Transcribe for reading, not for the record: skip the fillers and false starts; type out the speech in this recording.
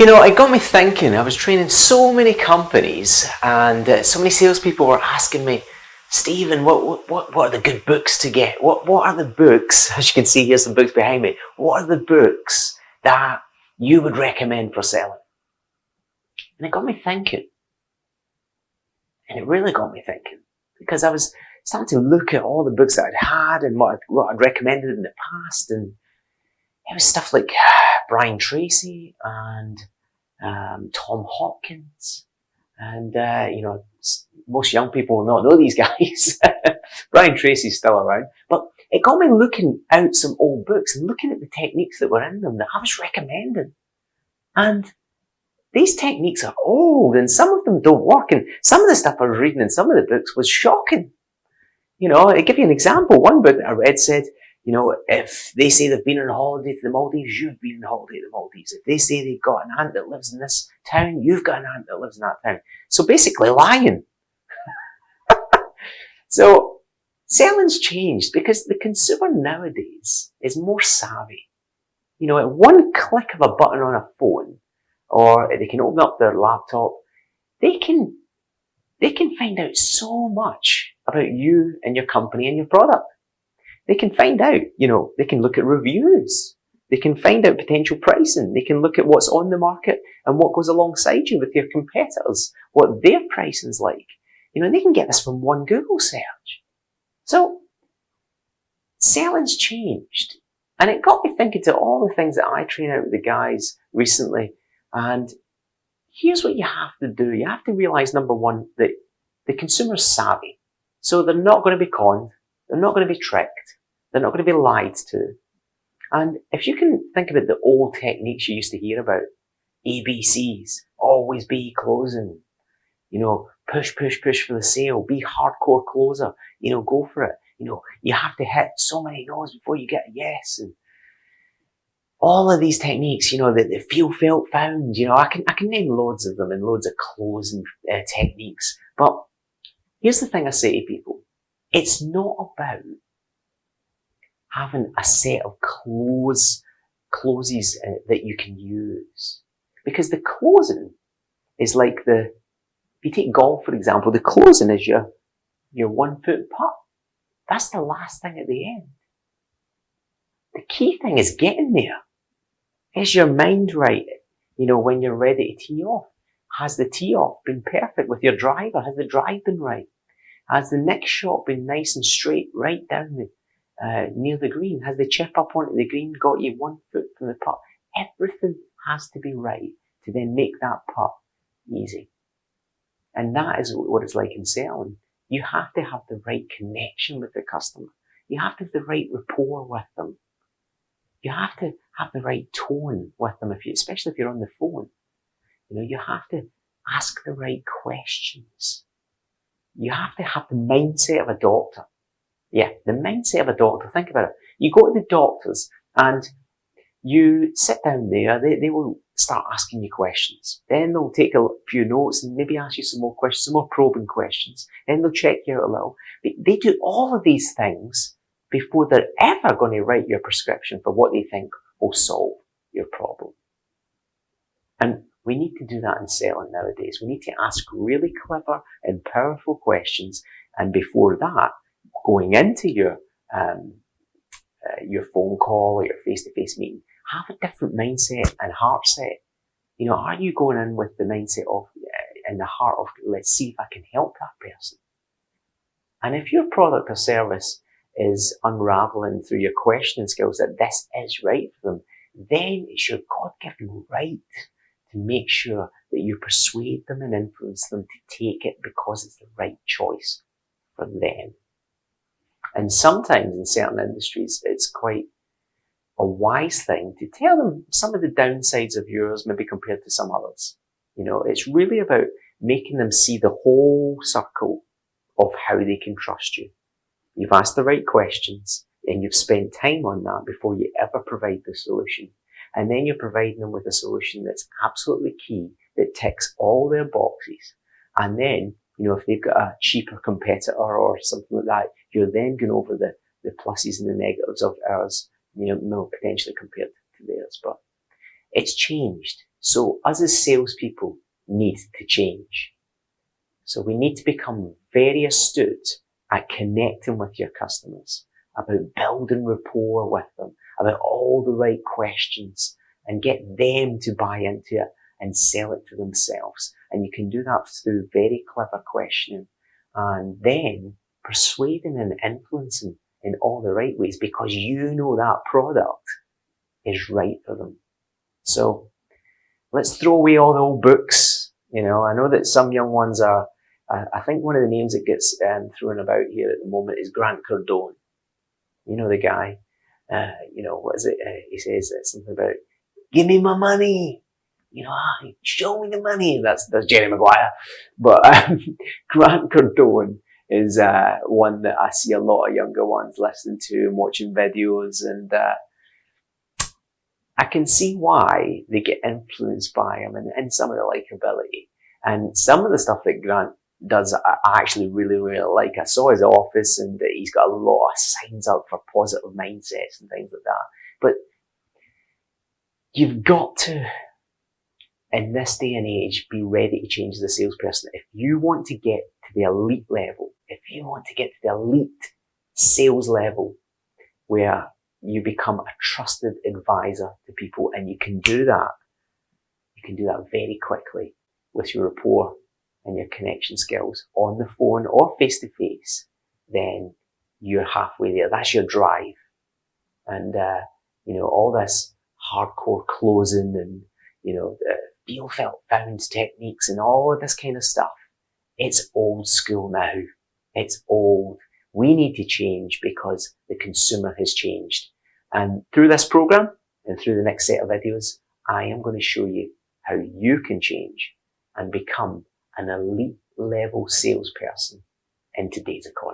It got me thinking. I was training so many companies, and so many salespeople were asking me, Stephen, what are the good books to get? What are the books? As you can see, here's some books behind me. What are the books that you would recommend for selling? And it got me thinking. And it really got me thinking, because I was starting to look at all the books that I'd had and what I'd recommended in the past, and it was stuff like Brian Tracy and Tom Hopkins, and most young people will not know these guys. Brian Tracy's still around, but it got me looking out some old books and looking at the techniques that were in them that I was recommending. And these techniques are old, and some of them don't work, and some of the stuff I was reading in some of the books was shocking. I'll give you an example. One book that I read said, if they say they've been on holiday to the Maldives, you've been on holiday to the Maldives. If they say they've got an aunt that lives in this town, you've got an aunt that lives in that town. So basically lying. So selling's changed because the consumer nowadays is more savvy. At one click of a button on a phone, or they can open up their laptop, they can find out so much about you and your company and your product. They can find out, they can look at reviews. They can find out potential pricing. They can look at what's on the market and what goes alongside you with your competitors, what their pricing's like. They can get this from one Google search. So, selling's changed. And it got me thinking to all the things that I train out with the guys recently. And here's what you have to do. You have to realize, number one, that the consumer's savvy. So they're not going to be conned. They're not going to be tricked. They're not going to be lied to. And if you can think about the old techniques you used to hear about, ABCs, always be closing, push for the sale, be hardcore closer, go for it. You have to hit so many no's before you get a yes. And all of these techniques, the feel, felt, found, I can name loads of them and loads of closing techniques. But here's the thing I say to people. It's not about having a set of closes that you can use. Because the closing is like if you take golf, for example, the closing is your 1 foot putt. That's the last thing at the end. The key thing is getting there. Is your mind right? When you're ready to tee off. Has the tee off been perfect with your driver? Has the drive been right? Has the next shot been nice and straight right down near the green? Has the chip up onto the green got you 1 foot from the putt? Everything has to be right to then make that putt easy. And that is what it's like in selling. You have to have the right connection with the customer. You have to have the right rapport with them. You have to have the right tone with them, especially if you're on the phone. You have to ask the right questions. You have to have the mindset of a doctor. Yeah, the mindset of a doctor. Think about it. You go to the doctors and you sit down there. They will start asking you questions. Then they'll take a few notes and maybe ask you some more questions, some more probing questions. Then they'll check you out a little. They do all of these things before they're ever going to write your prescription for what they think will solve your problem. And we need to do that in selling nowadays. We need to ask really clever and powerful questions. And before that, going into your phone call or your face-to-face meeting, have a different mindset and heart set. Are you going in with the mindset of, in the heart of, let's see if I can help that person? And if your product or service is unraveling through your questioning skills that this is right for them, then it's your God-given right to make sure that you persuade them and influence them to take it because it's the right choice for them. And sometimes in certain industries, it's quite a wise thing to tell them some of the downsides of yours, maybe compared to some others. It's really about making them see the whole circle of how they can trust you. You've asked the right questions and you've spent time on that before you ever provide the solution. And then you're providing them with a solution that's absolutely key, that ticks all their boxes. And then, if they've got a cheaper competitor or something like that, you're then going over the pluses and the negatives of ours, potentially compared to theirs. But it's changed. So us as salespeople need to change. So we need to become very astute at connecting with your customers, about building rapport with them, about all the right questions, and get them to buy into it and sell it to themselves. And you can do that through very clever questioning, and then persuading and influencing in all the right ways, because you know that product is right for them. So let's throw away all the old books. I know that some young ones are, I think one of the names that gets thrown about here at the moment is Grant Cardone. You know the guy. What is it? He says something about, give me my money. Show me the money. That's Jerry Maguire. But Grant Cardone is one that I see a lot of younger ones listening to and watching videos, and I can see why they get influenced by him and some of the likability. And some of the stuff that Grant does, I actually really, really like. I saw his office, and he's got a lot of signs up for positive mindsets and things like that. But you've got to, in this day and age, be ready to change as a salesperson. If you want to get to the elite level, if you want to get to the elite sales level, where you become a trusted advisor to people, and you can do that very quickly with your rapport and your connection skills on the phone or face to face, then you're halfway there. That's your drive. And, all this hardcore closing and, feel, felt, found techniques and all of this kind of stuff, it's old school now. It's old. We need to change because the consumer has changed. And through this program and through the next set of videos, I am going to show you how you can change and become an elite level salesperson in today's economy.